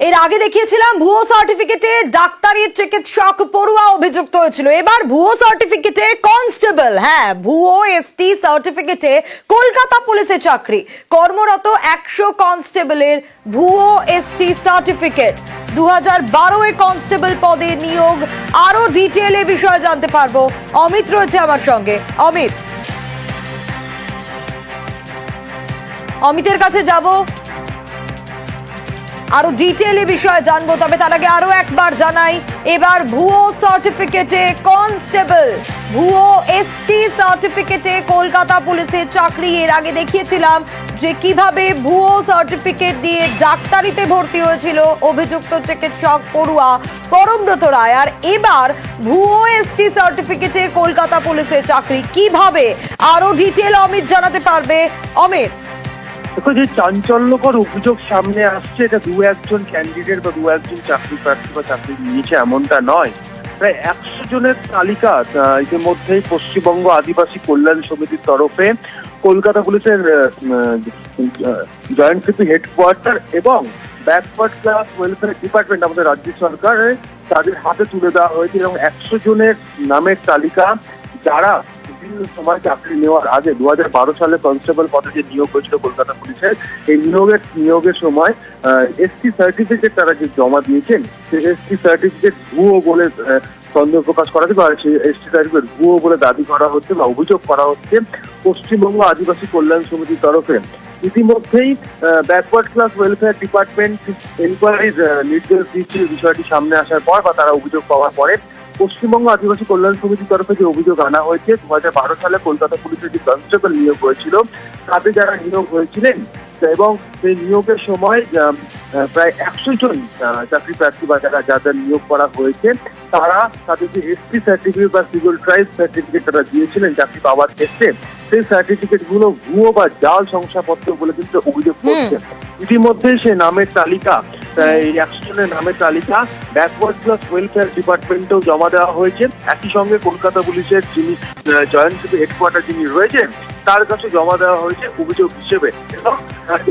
এর আগে দেখিয়েছিলাম ভুয়ো সার্টিফিকেটে ডাক্তারি চিকিৎসক পড়ুয়া অভিযুক্ত হয়েছিল। এবার ভুয়ো সার্টিফিকেটে কনস্টেবল, হ্যাঁ ভুয়ো এসটি সার্টিফিকেটে কলকাতা পুলিশে চাকরি, কর্মরত 100 কনস্টেবলের ভুয়ো এসটি সার্টিফিকেট। 2012 কনস্টেবল পদে নিয়োগ। আরো ডিটেইলে বিষয়ে জানতে পারবো। অমিত রয়েছে আমার সঙ্গে। অমিতের কাছে যাব, আরো ডিটেইলে বিষয়ে জানবো। তবে তার আগে আরো একবার জানাই, এবার ভুয়ো সার্টিফিকেটে কনস্টেবল, ভুয়ো এসটি সার্টিফিকেটে কলকাতা পুলিশের চাকরি। এর আগে দেখিয়েছিলাম যে কিভাবে ভুয়ো সার্টিফিকেট দিয়ে ডাক্তারিতে ভর্তি হয়েছিল অভিযুক্ত চিকিৎসক পড়ুয়া পরমব্রত রায়। আর এবার ভুয়ো এসটি সার্টিফিকেটে কলকাতা পুলিশের চাকরি কিভাবে, আরো ডিটেইল অমিত জানাতে পারবে। অমিত, দেখো, যে চাঞ্চল্যকর অভিযোগ সামনে আসছে, এটা দু একজন ক্যান্ডিডেট বা দু একজন চাকরি প্রার্থী বা চাকরি নিয়েছে এমনটা নয়। প্রায় 100 জনের তালিকা ইতিমধ্যেই পশ্চিমবঙ্গ আদিবাসী কল্যাণ সমিতির তরফে কলকাতা পুলিশের জয়েন্ট সিপি হেডকোয়ার্টার এবং ব্যাকওয়ার্ড ক্লাস ওয়েলফেয়ার ডিপার্টমেন্ট, আমাদের রাজ্য সরকারের, তাদের হাতে তুলে দেওয়া হয়েছে। এবং 100 জনের নামের তালিকা যারা বিভিন্ন সময় চাকরি নেওয়ার আগে 2012 সালে কনস্টেবল পদে যে নিয়োগ হয়েছিল কলকাতা পুলিশের, এই নিয়োগের সময় এসটি সার্টিফিকেট তারা যে জমা দিয়েছেন, সেই এসটি সার্টিফিকেট ভুয়ো বলে সন্দেহ প্রকাশ করা হচ্ছে, বা সেই এসটি সার্টিফিকেট ভুয়ো বলে দাবি করা হচ্ছে বা অভিযোগ করা হচ্ছে পশ্চিমবঙ্গ আদিবাসী কল্যাণ সমিতির তরফে। ইতিমধ্যেই ব্যাকওয়ার্ড ক্লাস ওয়েলফেয়ার ডিপার্টমেন্ট এনকোয়ারির নির্দেশ দিয়েছিল বিষয়টি সামনে আসার পর, বা তারা অভিযোগ পাওয়ার পরে পশ্চিমবঙ্গ আদিবাসী কল্যাণ সমিতির তরফে যে অভিযোগ আনা হয়েছে 2012 সালে কলকাতা পুলিশের যে কনস্টেবল নিয়োগ হয়েছিল, তাতে যারা নিয়োগ হয়েছিলেন এবং সেই নিয়োগের সময় প্রায় 100 জন চাকরি প্রার্থী বা যাদের নিয়োগ করা হয়েছে, তারা তাদের যে এসটি সার্টিফিকেট বা সিভিল ট্রাইব সার্টিফিকেট তারা দিয়েছিলেন চাকরি পাওয়ার ক্ষেত্রে, সেই সার্টিফিকেট গুলো ভুয়ো বা জাল শংসাপত্র বলে কিন্তু অভিযোগ করছে। ইতিমধ্যে সে নামের তালিকা, এই 100 জনের নামের তালিকা ব্যাকওয়ার্ড ক্লাস ওয়েলফেয়ার ডিপার্টমেন্টেও জমা দেওয়া হয়েছে। একই সঙ্গে কলকাতা পুলিশের যিনি জয়েন্ট সিপি হেডকোয়ার্টার যিনি রয়েছেন, তার কাছে জমা দেওয়া হয়েছে অভিযোগ হিসেবে। এবং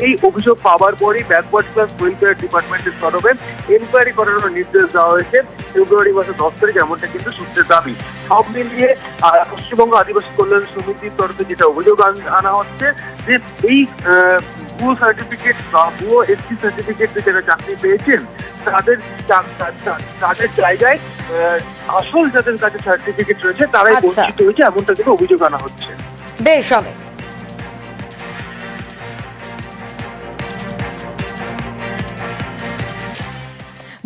এই অভিযোগ পাওয়ার পরই ব্যাকওয়ার্ড ক্লাস ওয়েলফেয়ার ডিপার্টমেন্টের তরফে এনকোয়ারি করানোর নির্দেশ দেওয়া হয়েছে ফেব্রুয়ারি মাসের 10 তারিখ, এমনটা কিন্তু সূত্রের দাবি। সব মিলিয়ে পশ্চিমবঙ্গ আদিবাসী কল্যাণ সমিতির তরফে যেটা অভিযোগ আনা হচ্ছে, যে এই ভুয়ো সার্টিফিকেট বা ভুয়ো এসটি সার্টিফিকেট যারা চাকরি পেয়েছেন, তাদের জায়গায় আসল যাদের কাছে সার্টিফিকেট রয়েছে তারাই বঞ্চিত হয়েছে, এমনটা কিন্তু অভিযোগ আনা হচ্ছে। বেশ অমিত,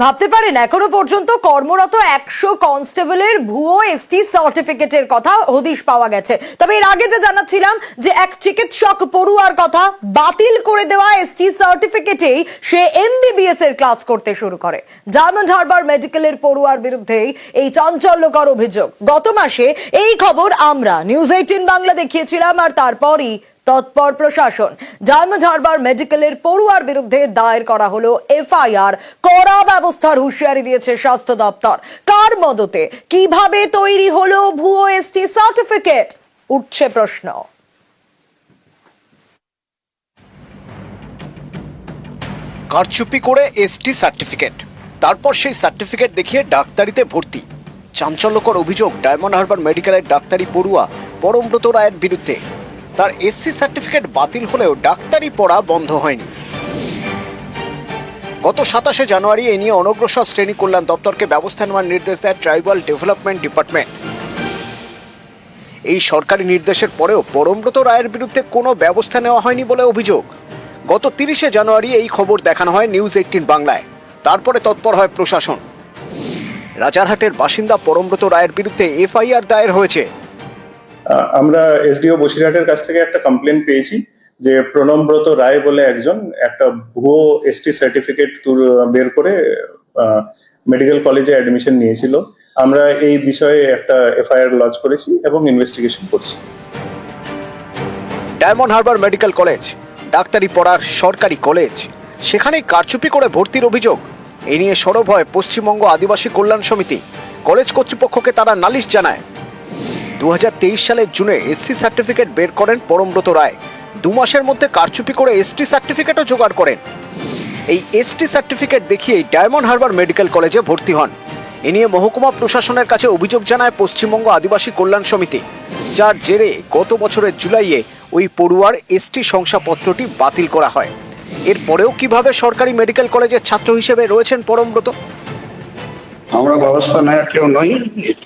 ভাবতে পারেন এখনো পর্যন্ত কর্মরত 100 কনস্টেবলের ভুয়ো এসটি সার্টিফিকেটের কথা হদিশ পাওয়া গেছে। তবে এর আগে যে জানাচ্ছিলাম যে এক চিকিৎসক পড়ুয়ার কথা, বাতিল করে দেওয়া এসটি সার্টিফিকেটেই সে এমবিবিএস এর ক্লাস করতে শুরু করে। ডায়মন্ড হারবার মেডিকেলের পড়ুয়ার বিরুদ্ধে এই চাঞ্চল্যকর অভিযোগ। গত মাসে এই খবর আমরা নিউজ 18 বাংলা দেখিয়েছিলাম, আর তারপরই তৎপর প্রশাসন। ডায়মন্ড হারবার মেডিকেলের পড়ুয়ার বিরুদ্ধে দায়ের করা হলো এফআইআর। কড়া ব্যবস্থার হুঁশিয়ারি দিয়েছে স্বাস্থ্য দপ্তর। কার মদতে কিভাবে তৈরি হলো ভুয়ো এসটি সার্টিফিকেট, উঠছে প্রশ্ন। কারচুপি করে এসটি সার্টিফিকেট, তারপর সেই সার্টিফিকেট দেখিয়ে ডাক্তারিতে ভর্তি। চাঞ্চল্যকর অভিযোগ ডায়মন্ড হারবার মেডিকেলের ডাক্তারি পড়ুয়া পরমব্রত রায়ের বিরুদ্ধে। তার এসসি সার্টিফিকেট বাতিল হলেও ডাক্তারি পড়া বন্ধ হয়নি। গত 27শে জানুয়ারি এ নিয়ে অনগ্রসর শ্রেণী কল্যাণ দপ্তরকে ব্যবস্থা নেওয়ার নির্দেশ দেয় ট্রাইবাল ডেভেলপমেন্ট ডিপার্টমেন্ট। এই সরকারি নির্দেশের পরেও পরমব্রত রায়ের বিরুদ্ধে কোনো ব্যবস্থা নেওয়া হয়নি বলে অভিযোগ। গত 30শে জানুয়ারি এই খবর দেখানো হয় নিউজ 18 বাংলায়। তারপরে তৎপর হয় প্রশাসন। রাজারহাটের বাসিন্দা পরমব্রত রায়ের বিরুদ্ধে এফআইআর দায়ের হয়েছে। আমরা এসডিও বসিরহাটের কাছ থেকে একটা কমপ্লেন পেয়েছি যে প্রণবব্রত রায় বলে একজন একটা ভুয়ো এসটি সার্টিফিকেট বের করে মেডিকেল কলেজে অ্যাডমিশন নিয়েছিল। আমরা এই বিষয়ে একটা এফআইআর লঞ্চ করেছি এবং ইনভেস্টিগেশন করছি। ডায়মন্ড হারবার মেডিকেল কলেজ ডাক্তারি পড়ার সরকারি কলেজ, সেখানে কারচুপি করে ভর্তির অভিযোগ। এ নিয়ে সরব হয় পশ্চিমবঙ্গ আদিবাসী কল্যাণ সমিতি। কলেজ কর্তৃপক্ষকে তারা নালিশ জানায়। 2023 সালের জুনে এসসি সার্টিফিকেট বের করেন পরমব্রত রায়। 2 মাসের মধ্যে কারচুপি করে এসটি সার্টিফিকেটও জোগাড় করেন। এই এসটি সার্টিফিকেট দেখিয়েই ডায়মন্ড হারবার মেডিকেল কলেজে ভর্তি হন। এ নিয়ে মহকুমা প্রশাসনের কাছে অভিযোগ জানায় পশ্চিমবঙ্গ আদিবাসী কল্যাণ সমিতি, যার জেরে গত বছরের জুলাইয়ে ওই পড়ুয়ার এসটি শংসাপত্রটি বাতিল করা হয়। এরপরেও কিভাবে সরকারি মেডিকেল কলেজের ছাত্র হিসেবে রয়েছেন পরমব্রত? আমরা ব্যবস্থা নেওয়ার কেউ নই,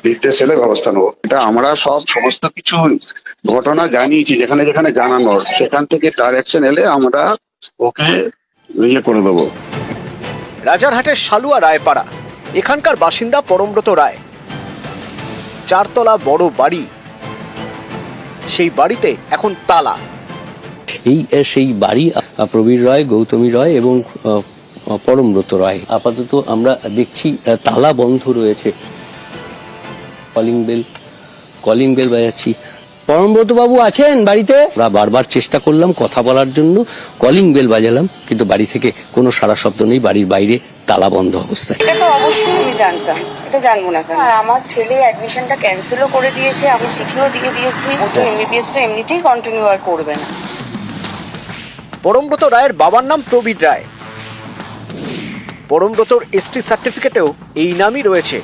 নির্দেশ এলে ব্যবস্থা নেবো। এটা আমরা সমস্ত কিছু ঘটনা জানিয়েছি, যেখানে যেখানে জানানো সেখান থেকে ডাইরেকশন এলে আমরা ওকে করে দেবো। রাজারহাটের সালুয়া রায়পাড়া, এখানকার বাসিন্দা পরমব্রত রায়। 4 তলা বড় বাড়ি, সেই বাড়িতে এখন তালা। সেই বাড়ি প্রবীর রায়, গৌতমী রায় এবং পরমব্রত রায়। আপাতত আমরা দেখছি তালা বন্ধ রয়েছে। Calling bell বাজাচ্ছি। পরমব্রত বাবু আছেন বাড়িতে? আমরা বারবার চেষ্টা করলাম কথা বলার জন্য, কলিং বেল বাজালাম, কিন্তু বাড়ি থেকে কোনো সাড়া শব্দ নেই। বাড়ির বাইরে তালা বন্ধ অবস্থায়। এটা তো অবশ্যই আমি জানতাম, এটা জানবো না কেন? আর আমার ছেলে অ্যাডমিশনটা ক্যান্সেলও করে দিয়েছে, আমি চিঠিও দিয়ে দিয়েছি। ও তো এমবিবিএসটা এমনিতেই কন্টিনিউ আর করবে না। পরমব্রত রায়ের বাবার নাম প্রবীর রায়। পরমব্রতর এসটি সার্টিফিকেটেও এই নামই রয়েছে,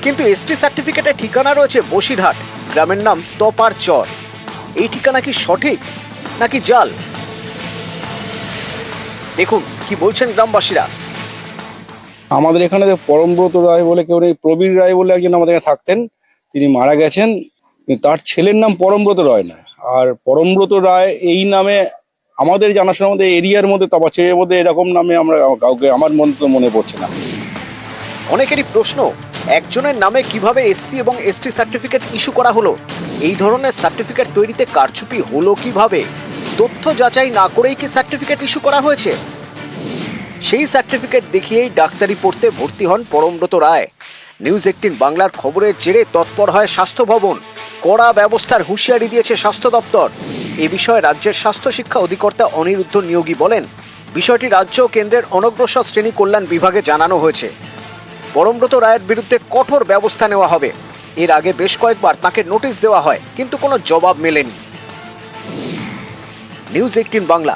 কিন্তু এসটি সার্টিফিকেটে ঠিকানা রয়েছে বসিরহাট, গ্রামের নাম তপার চর। এই ঠিকানা কি সঠিক নাকি জাল? দেখুন কি বলছেন গ্রামবাসীরা। আমাদের এখানে পরমব্রত রায় বলে কেউ নেই, প্রবীর রায় বলে একজন আমাদের এখানে থাকতেন, তিনি মারা গেছেন। তার ছেলের নাম পরমব্রত রায় না। আর পরমব্রত রায় এই নামে আমাদের জানাশোনার মধ্যে, এরিয়ার মধ্যে, তপাচের মধ্যে এরকম নামে আমরা কাউকে আমার মনে পড়ছে না। অনেকেরই প্রশ্ন, একজনের নামে কিভাবে এসসি এবং এসটি সার্টিফিকেট ইস্যু করা হলো? এই ধরনের সার্টিফিকেট তৈরিতে কারচুপি হলো কিভাবে? তথ্য যাচাই না করেই কি সার্টিফিকেট ইস্যু করা হয়েছে? সেই সার্টিফিকেট দেখিয়েই ডাক্তারি পড়তে ভর্তি হন পরমব্রত রায়। নিউজ 18 বাংলার খবরের জেরে তৎপর হয় স্বাস্থ্য ভবন। কড়া ব্যবস্থার হুঁশিয়ারি দিয়েছে স্বাস্থ্য দপ্তর। এ বিষয়ে রাজ্যের স্বাস্থ্য শিক্ষা অধিকর্তা অনিরুদ্ধ নিয়োগী বলেন, বিষয়টি রাজ্য ও কেন্দ্রের অনগ্রসর শ্রেণী কল্যাণ বিভাগে জানানো হয়েছে। পরমব্রত রায়ের বিরুদ্ধে কঠোর ব্যবস্থা নেওয়া হবে। এর আগে বেশ কয়েকবার তাকে নোটিশ দেওয়া হয়, কিন্তু কোনো জবাব মেলেনি। নিউজ 18 বাংলা।